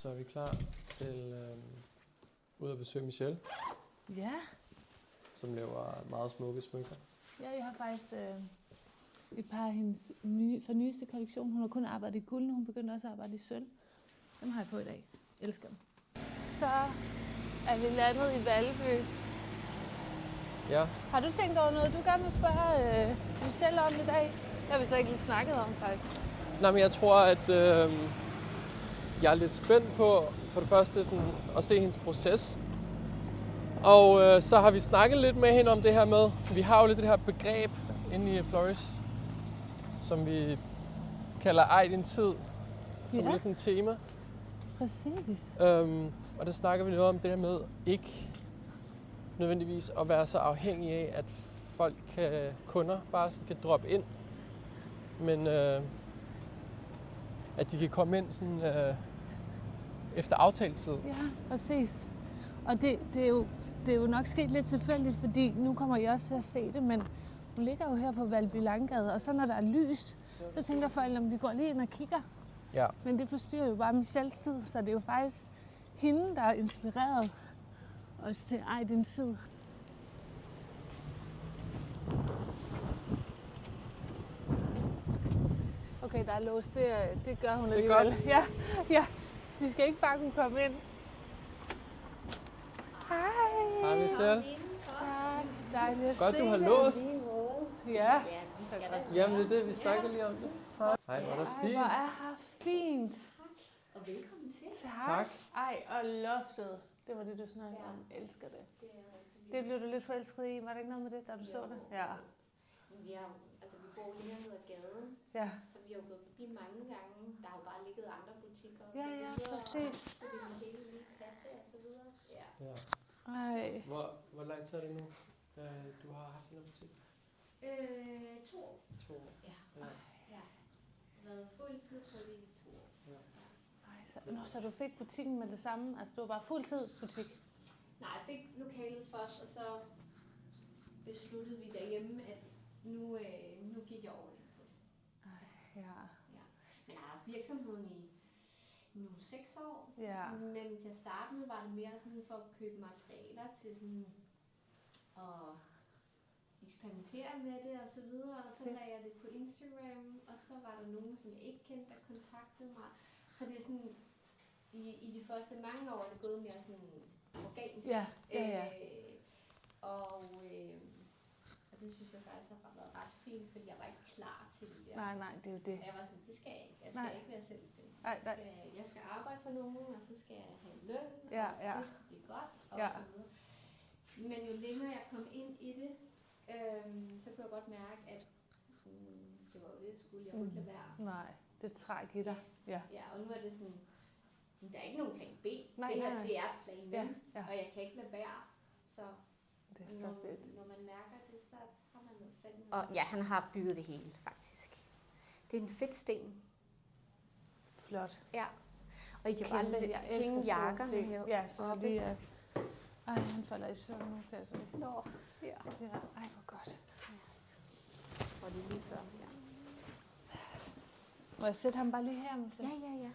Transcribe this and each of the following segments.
Så er vi klar til ud at besøge Michelle, Ja. som laver meget smukke smykker. Ja, jeg har faktisk et par af hendes nyeste kollektion. Hun har kun arbejdet i guld, hun begyndte også at arbejde i sølv. Dem har jeg på i dag. Elsker dem. Så er vi landet i Valby. Ja. Har du tænkt over noget, du gerne vil spørge Michelle om i dag? Det har vi så ikke lige snakket om, faktisk. Nej, men jeg tror, at jeg er lidt spændt på, for det første, sådan, at se hendes proces. Og så har vi snakket lidt med hende om det her med, vi har jo lidt det her begreb inde i Flourish, som vi kalder ej din tid, som er lidt sådan et tema. Præcis. Og der snakker vi noget om det her med ikke nødvendigvis at være så afhængig af, at kunder bare kan droppe ind, men at de kan komme ind sådan, efter aftaletid. Ja, præcis. Og det er jo nok sket lidt tilfældigt, fordi nu kommer I også til at se det, men hun ligger jo her på Valby Langgade, og så når der er lys, så tænker folk, om vi går lige ind og kigger. Ja. Men det forstyrrer jo bare Michelles tid, så det er jo faktisk hende, der har inspireret os til ej din tid. Okay, der er låst. Det gør hun alligevel. Det er godt. Ja, ja. De skal ikke bare kunne komme ind. Hej. Hej Michelle. Tak. Dejligt at Godt, se du har dig. låst. Ja. Jamen det er det, vi snakker lige om det. Hej, hvor er det Ej, fint. hvor er her fint. Og velkommen til. Tak. Ej, og loftet. Det var det, du snakkede om. Elsker det. Det blev du lidt forelsket i. Var der ikke noget med det, da du så det? Ja. Vi bor længere ned ad gaden, Ja. så vi har jo gået forbi mange gange. Der har jo bare ligget andre butikker. Og Ja, så ja, videre, præcis. Og det er jo hele lige passe og så videre. Ja. Ja. Ej. Hvor lang tid er det nu, du har haft den her butik? 2 år. 2 år. Ja. Ja. Ja. Været fuldtid på det i 2 år. Ej, så du fik butikken med det samme? Altså, du var bare fuldtid butik? Nej, jeg fik lokalet først, og så besluttede vi derhjemme, at nu gik jeg over på det. Ja. Ja. Men jeg har haft virksomheden i nu 6 år. Ja. Men til at starte med var det mere sådan for at købe materialer til sådan at eksperimentere med det og så videre. Og så lagde jeg det på Instagram, og så var der nogen, som jeg ikke kendte, der kontaktede mig. Så det er sådan, i de første mange år er det gået mere sådan organisk. Ja, ja, ja. Og det synes jeg faktisk har været ret fint, fordi jeg var ikke klar til det der. Nej, det er jo det. Jeg var sådan, det skal jeg ikke. Jeg skal ikke være selvstændig. Nej. Jeg skal arbejde for nogen, og så skal jeg have løn, Ja, og ja. det skal blive godt, og Ja. så videre. Men jo længere jeg kom ind i det, så kunne jeg godt mærke, at det var jo det, jeg skulle. Jeg kunne ikke lade være. Nej, det træk i dig. Ja. Ja, og nu er det sådan, der er ikke nogen plan B. Nej, det her, nej. det er plan B, Ja, ja. og jeg kan ikke lade være. Så Det er så fedt. når man mærker det, så har man noget fat i noget. Og ja, han har bygget det hele, faktisk. Det er en fedt sten. Flot. Ja. Og I kan Kæmpe. bare Jeg elsker hænge store jakkerne sten. her. Ja, så lige... Ej, han falder i søvn nu, kan jeg se. Nå, ja. Ja. Ej, hvor godt. Og det er lige før. Ja. Må jeg sætte ham bare lige her, Michelle? Ja.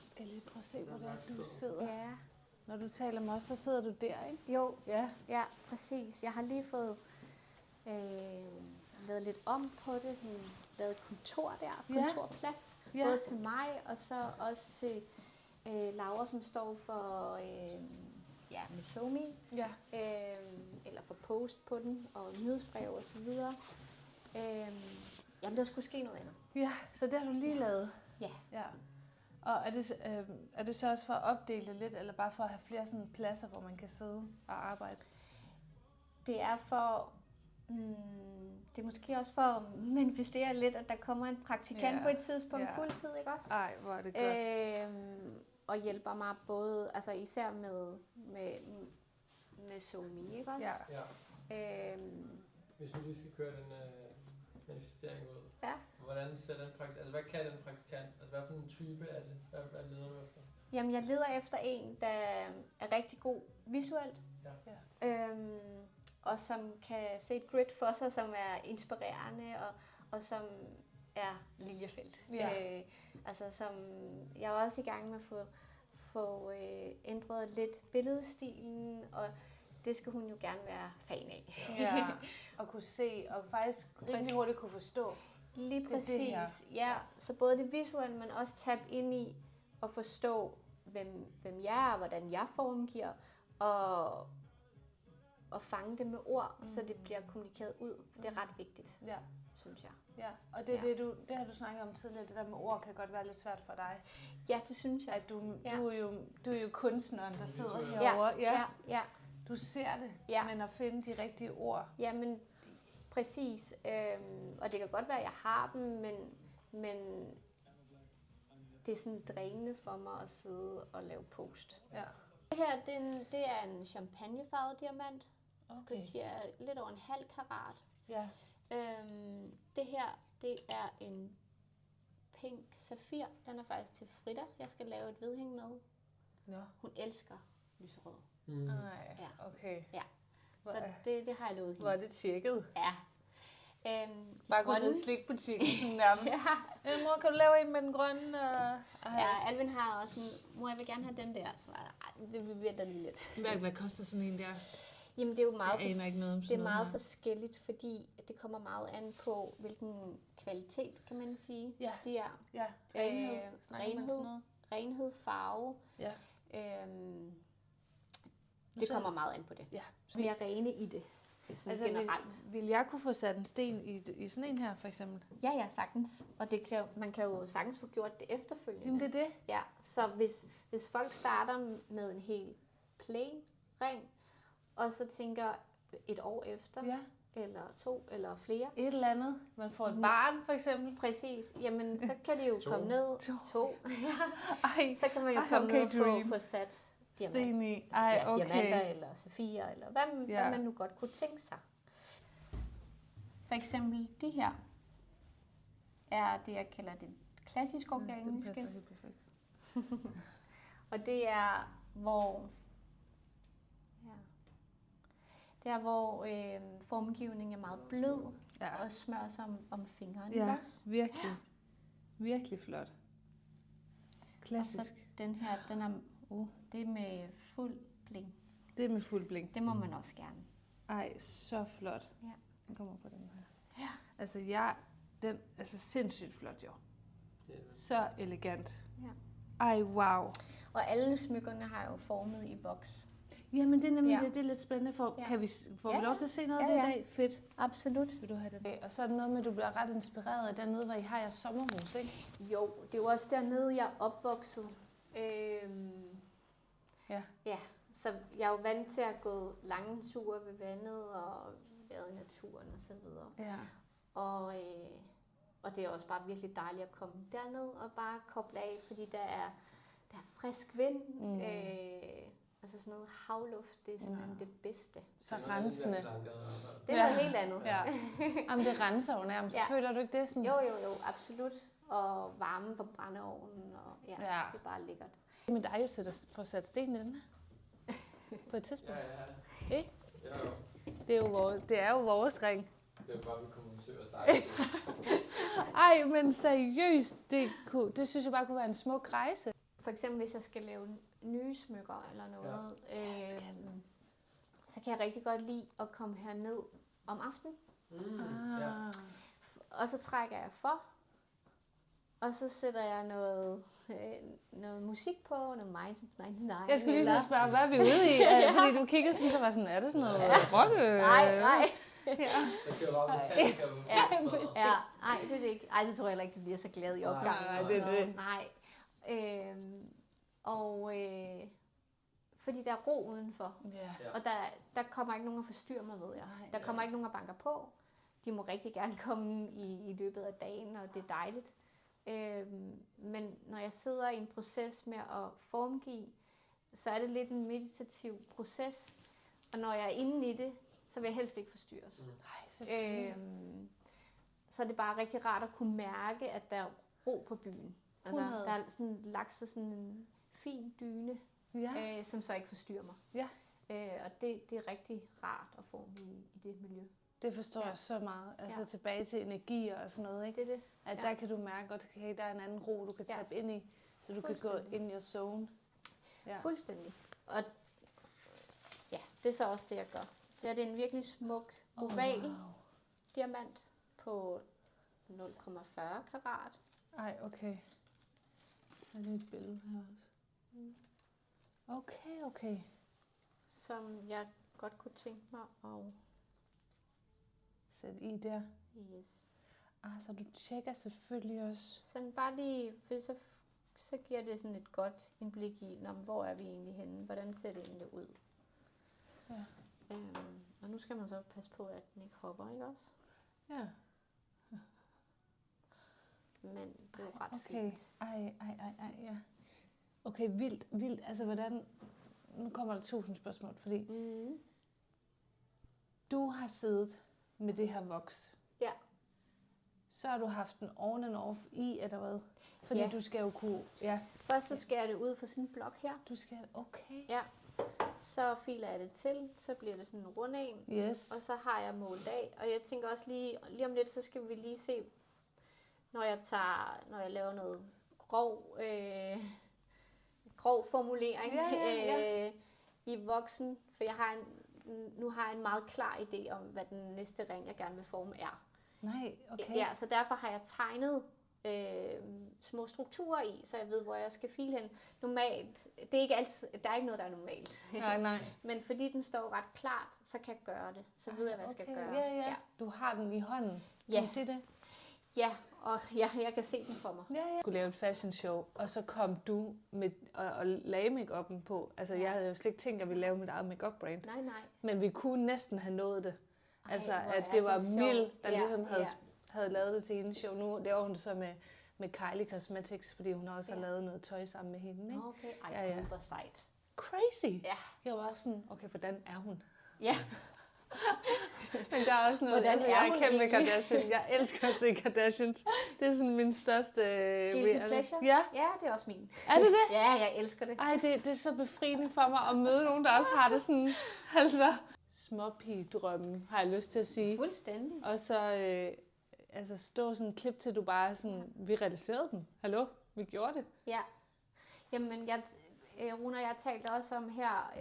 Du skal lige prøve at se, hvor det er, du sidder. Ja. Når du taler med os, så sidder du der, ikke? Jo, Ja. ja, præcis. Jeg har lige fået lavet lidt om på det, sådan lavet et kontor der, kontorplads, Ja. både til mig og så også til Laura, som står for med SoMe, Ja. eller for post på den, og nyhedsbrev og så videre. Jamen, der skulle ske noget andet. Ja, så det har du lige lavet. Ja. Ja. Og er det så også for at opdele det lidt, eller bare for at have flere sådan pladser, hvor man kan sidde og arbejde? Det er for... det er måske også for at manifestere lidt, at der kommer en praktikant på et tidspunkt fuldtid, ikke også? Ej, hvor er det godt. Og hjælper mig både, altså især med SoMe, ikke også? Ja. Hvis vi lige skal køre den manifestering ud, Ja. hvordan ser den praktikant, altså hvad kan den praktikant, altså hvad for en type er det, hvad leder du efter? Jamen, jeg leder efter en, der er rigtig god visuelt, og som kan se et grid for sig, som er inspirerende, og som er Liljefeldt. Ja. Altså som jeg er også i gang med at få ændret lidt billedstilen, og det skal hun jo gerne være fan af. Ja, og kunne se, og faktisk rimelig hurtigt kunne forstå. Lige præcis. Det her. Ja, så både det visuelle, men også tabe ind i at forstå, hvem jeg er, hvordan jeg formgiver, og fange det med ord, så det bliver kommunikeret ud. For det er ret vigtigt, Ja. synes jeg. Ja, og det, det har du snakket om tidligere, det der med ord kan godt være lidt svært for dig. Ja, det synes jeg. At du er jo kunstneren, der sidder visuel. herovre. Ja. Du ser det, men at finde de rigtige ord. Ja, men præcis. Og det kan godt være, at jeg har dem, men det er sådan drænende for mig at sidde og lave post. Ja. Det her, det er en champagnefarvet diamant. Okay. Det siger lidt over 0,5 karat. Ja. Det her, det er en pink safir. Den er faktisk til Frida. Jeg skal lave et vedhæng med. Nå. Hun elsker lyserød. Nej, Ja. okay. Ja. Så det har jeg lovet hende. Hvor er det tjekket? Ja. Bare gå ned i slikbutikken sådan nærmest. Mor, kan du lave en med den grønne? Ja, Alvin har også en, mor, jeg vil gerne have den der. Så var jeg, det venter lige lidt. Hvad koster sådan en der? Jamen, det er jo meget, Jeg aner ikke noget om det sådan er noget meget her. forskelligt, fordi det kommer meget an på, hvilken kvalitet, kan man sige, Ja. de er. Ja, renhed. Snakker man sådan noget? Renhed, farve. Ja. Det kommer meget an på det. Ja. Mere rene i det, sådan generelt. Vil jeg kunne få sat en sten i sådan en her, for eksempel? Ja, sagtens. Og man kan jo sagtens få gjort det efterfølgende. Jamen, det er det. Ja, så hvis folk starter med en helt plain ring, og så tænker et år efter, eller 2 eller flere. Et eller andet. Man får et barn, for eksempel. Præcis. Jamen, så kan det jo komme ned. 2. Ej, Så kan man jo komme ned og få sat sten i. diamanter eller safirer, eller hvad man nu godt kunne tænke sig. For eksempel de her er det, jeg kalder det klassisk organiske. Det passer helt perfekt. Og det er, hvor formgivningen er meget blød og smører sig om fingrene. Ja, virkelig. Virkelig flot. Klassisk. Og så den her, det er med fuld bling. Det er med fuld bling. Det må man også gerne. Ej, så flot. Ja. Den kommer på den her. Ja. Altså sindssygt flot jo. Så elegant. Ja. Ej, wow. Og alle smykkerne har jeg jo formet i boks. Jamen, det er nemlig det er lidt spændende. Kan vi få lov til at se noget af det i dag? Fedt. Absolut. Vil du have den? Og så er det noget med, at du bliver ret inspireret af dernede, hvor I har jeres sommerhus, ikke? Jo, det er jo også dernede, jeg er opvokset. Ja, så jeg er jo vant til at gå lange ture ved vandet og være i naturen og så videre. Ja. Og det er også bare virkelig dejligt at komme derned og bare koble af, fordi der er frisk vind. Altså sådan noget havluft, det er simpelthen det bedste. Så rensende. Det er noget helt andet. Ja. Jamen, det renser jo nærmest. Føler du ikke det sådan? Jo, absolut. Og varmen fra brændeovnen, og det er bare lækkert. Det er med dig, at få sat sten i den her. På et tidspunkt. Ja. Det er jo vores ring. Det er jo bare, vi kommer og besøger og starter. Ej, men seriøst, det synes jeg bare kunne være en smuk rejse. For eksempel, hvis jeg skal lave nye smykker eller noget, så kan jeg rigtig godt lide at komme herned om aftenen. Og så trækker jeg for, og så sætter jeg noget musik på, noget Minds of 99. Jeg skulle lige så spørge, hvad er vi ude i? Fordi du kiggede sådan, så var sådan, er det sådan noget rock? Nej. Så kører du op med Metallica. Nej, det er det ikke. Ej, så tror jeg heller ikke, du bliver så glad i opgangen. Nej, det er det. Nej. Fordi der er ro udenfor. Ja. Og der kommer ikke nogen at forstyrre mig, ved jeg. Der kommer ikke nogen at banke på. De må rigtig gerne komme i løbet af dagen, og det er dejligt. Men når jeg sidder i en proces med at formgive, så er det lidt en meditativ proces. Og når jeg er inde i det, så vil jeg helst ikke forstyrres. Så er det bare rigtig rart at kunne mærke, at der er ro på byen. Altså, der er sådan lagt sig sådan en fin dyne, som så ikke forstyrrer mig. Ja. Og det er rigtig rart at få i det miljø. Det forstår Ja. jeg så meget. Altså Ja. tilbage til energi og sådan noget, ikke? Det er det. At Ja. der kan du mærke godt, okay, der er en anden ro, du kan Ja. tabe ind i, så du kan gå Fuldstændig. in your zone. Ja. Fuldstændig. Og ja, det er så også det, jeg gør. Det er en virkelig smuk oval diamant på 0,40 karat. Ej, okay. Der er lige et billede her også. Okay. Som jeg godt kunne tænke mig at... Sæt i der. Yes. Så du tjekker selvfølgelig også. Sådan bare lige, for så giver det sådan et godt indblik i, hvor er vi egentlig henne? Hvordan ser det egentlig ud? Ja. Og nu skal man så passe på, at den ikke hopper, ikke også? Ja. Men det er jo ret Okay. fint. Ej, ja. Okay, vildt. Altså, hvordan... Nu kommer der 1000 spørgsmål, fordi du har siddet med det her voks. Ja. Så har du haft den on and off i, eller hvad? Fordi Ja. du skal jo kunne... Ja, Først så skærer jeg det ud fra sådan en blok her. du skal... Okay. Ja. Så filer jeg det til, så bliver det sådan en rund en. Yes. Og så har jeg målt af. Og jeg tænker også lige om lidt, så skal vi lige se, når jeg laver noget grov formulering Ja. i voksen. For nu har jeg en meget klar idé om, hvad den næste ring, jeg gerne vil forme, er. Nej, okay. Ja, så derfor har jeg tegnet små strukturer i, så jeg ved, hvor jeg skal file hen. Normalt, det er ikke altid, der er ikke noget, der er normalt. Nej. Men fordi den står ret klart, så kan jeg gøre det. Så ved jeg, hvad jeg skal gøre. Ja. Du har den i hånden. Ja. Kan du se det? Ja, og jeg kan se den for mig. Ja. Du kunne lave et fashion show, og så kom du med og lagde make-up'en på. Altså, jeg havde jo slet ikke tænkt, at vi lavede mit eget make-up brand. Nej. Men vi kunne næsten have nået det. Altså, hvor at er det var det sjovt. Mild, der Ja, ligesom ja. havde lavet det til hendes show. Nu laver hun det så med Kylie Cosmetics, fordi hun også har lavet noget tøj sammen med hende. Ikke? Okay, Ja. hvor sejt. Crazy! Ja. Jeg var også sådan, okay, hvordan er hun? Ja, Men der er også noget, Hvordan altså, er jeg er hun kæmpe egentlig? Kardashian. Jeg elsker at se Kardashians. Det er sådan min største... guilty pleasure. Ja, Ja, det er også min. er det det? Ja, jeg elsker det. Ej, det er så befriende for mig at møde nogen, der også har det sådan... Altså, småpigedrømme, har jeg lyst til at sige. Fuldstændig. Og så stå sådan en klip til, du bare sådan... Vi realiserede den. Hallo? Vi gjorde det. Ja. Jamen, Rune og jeg talte også om her,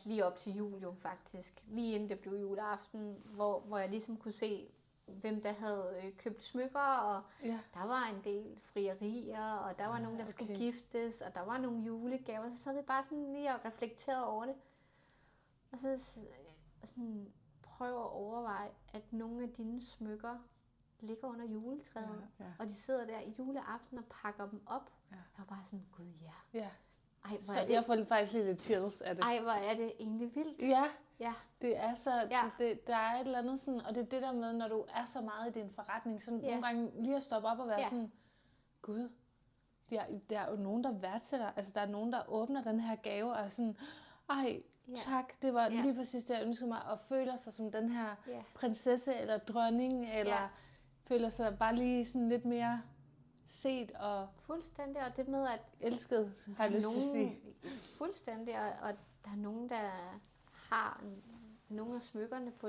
lige op til jul jo faktisk, lige inden det blev juleaften, hvor jeg ligesom kunne se, hvem der havde købt smykker, og Ja. der var en del frierier, og der var nogen, der skulle giftes, og der var nogle julegaver, så sad vi bare sådan lige og reflekterede over det. Og så sådan prøv at overveje, at nogle af dine smykker ligger under juletræet, Ja. og de sidder der i juleaften og pakker dem op. Ja. Jeg var bare sådan, gud ja. Ja. Ej, hvor Så er det, jeg får faktisk lige lidt chills af det. ej, hvor er det egentlig vildt. Ja. Ja, Det er så, Ja. der er et eller andet sådan, og det er det der med, når du er så meget i din forretning, så Ja. nogle gange lige at stoppe op og være Ja. sådan, gud, der er jo nogen, der værdsætter, altså der er nogen, der åbner den her gave, og er sådan, ej, Ja. tak, det var Ja. lige præcis det, jeg ønskede mig, og føler sig som den her Ja. prinsesse eller dronning, eller Ja. føler sig bare lige sådan lidt mere set og fuldstændig. Og det med, at elsket, har jeg lyst til at sige. fuldstændig, og der er nogen, der har nogle af smykkerne på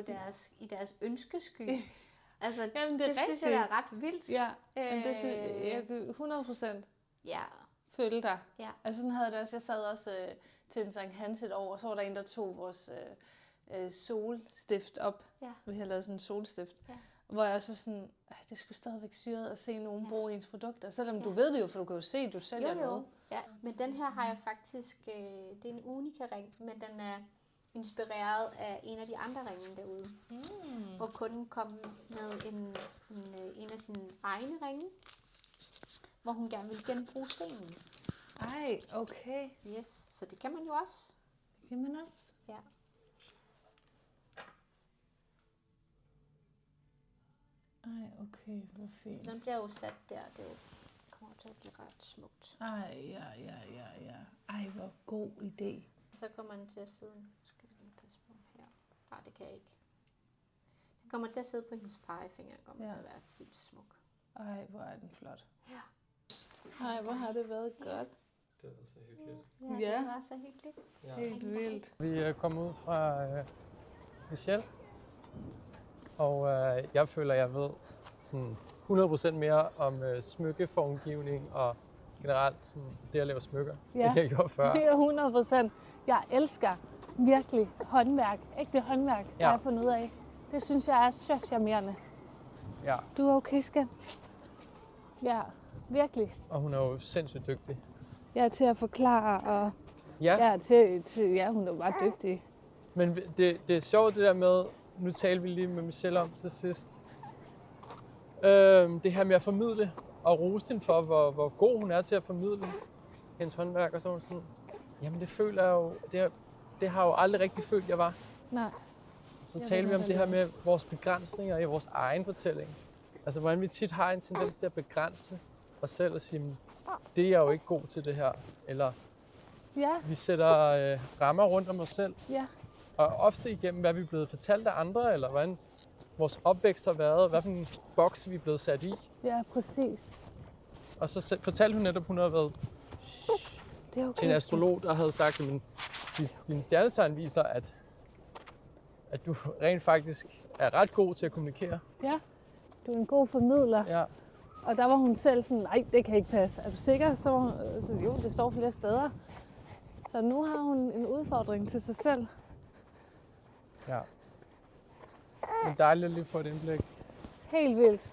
i deres ønskesky. Altså, Jamen, det er synes jeg er ret vildt. Ja, men det synes jeg kan 100% Ja, føle dig. ja. Altså sådan havde jeg det også. Jeg sad også til en Sankt Hans et år, og så var der en, der tog vores solstift op. Ja. Vi havde lavet sådan en solstift. Ja. Hvor jeg også var sådan, det skulle stadigvæk syret at se nogen bruge ens produkter. Selvom du ved det jo, for du kan jo se, du sælger noget. Ja, men den her har jeg faktisk, det er en unika ring, men den er inspireret af en af de andre ringe derude. Hvor kunden kom med en af sine egne ringe, hvor hun gerne ville genbruge stenen. Ej, okay. Yes, så det kan man jo også. Det kan man også. Ja. Ej, okay, hvor Så fint. den bliver jo sat der, det jo kommer til at blive ret smukt. Ej, ja. Ej, hvor god idé. Og så kommer den til at sidde, skal vi lige passe på her. Nej, det kan jeg ikke. Den kommer til at sidde på hendes pegefinger, den kommer til at være vildt smuk. Ej, hvor er den flot. Ja. Ej, hvor har det været godt. Det er så hyggeligt. Ja, det var så hyggeligt. Ja. Helt vildt. Vi er kommet ud fra Michelle. Og jeg føler, jeg ved sådan 100% mere om smykkeformgivning og generelt sådan det at lave smykker, end jeg gjorde før. Det er 100%. Jeg elsker virkelig håndværk. Ægte håndværk, Ja. har jeg fundet ud af. Det synes jeg er så charmerende. Ja, Du er okay, skat? Ja, virkelig. og hun er jo sindssygt dygtig. Jeg er til at forklare, og Ja, jeg er til hun er bare dygtig. men det er sjovt det der med, nu talte vi lige med Michelle om til sidst, det her med at formidle og rose hende for, hvor god hun er til at formidle hendes håndværk og sådan. Jamen det føler jeg jo, det har jeg jo aldrig rigtig følt, jeg var. Nej. Så Jeg taler ved vi om godt, det hvad her med vores begrænsninger i vores egen fortælling. Altså hvordan vi tit har en tendens til at begrænse os selv og sige, det er jeg jo ikke god til det her. Eller Ja, vi sætter rammer rundt om os selv. ja, Og ofte igennem, hvad vi er blevet fortalt af andre, eller hvordan vores opvækst har været, hvad for en boks vi er blevet sat i. ja, præcis. Og så fortalte hun netop, hun havde været Det er okay. til en astrolog, der havde sagt, at din stjernetegn viser, at du rent faktisk er ret god til at kommunikere. Ja, du er en god formidler. Ja. Og der var hun selv sådan, nej, det kan ikke passe. Er du sikker? Så var hun, så, jo, det står flere steder. Så nu har hun en udfordring til sig selv. Ja. Det er dejligt at lige få et indblik. Helt vildt.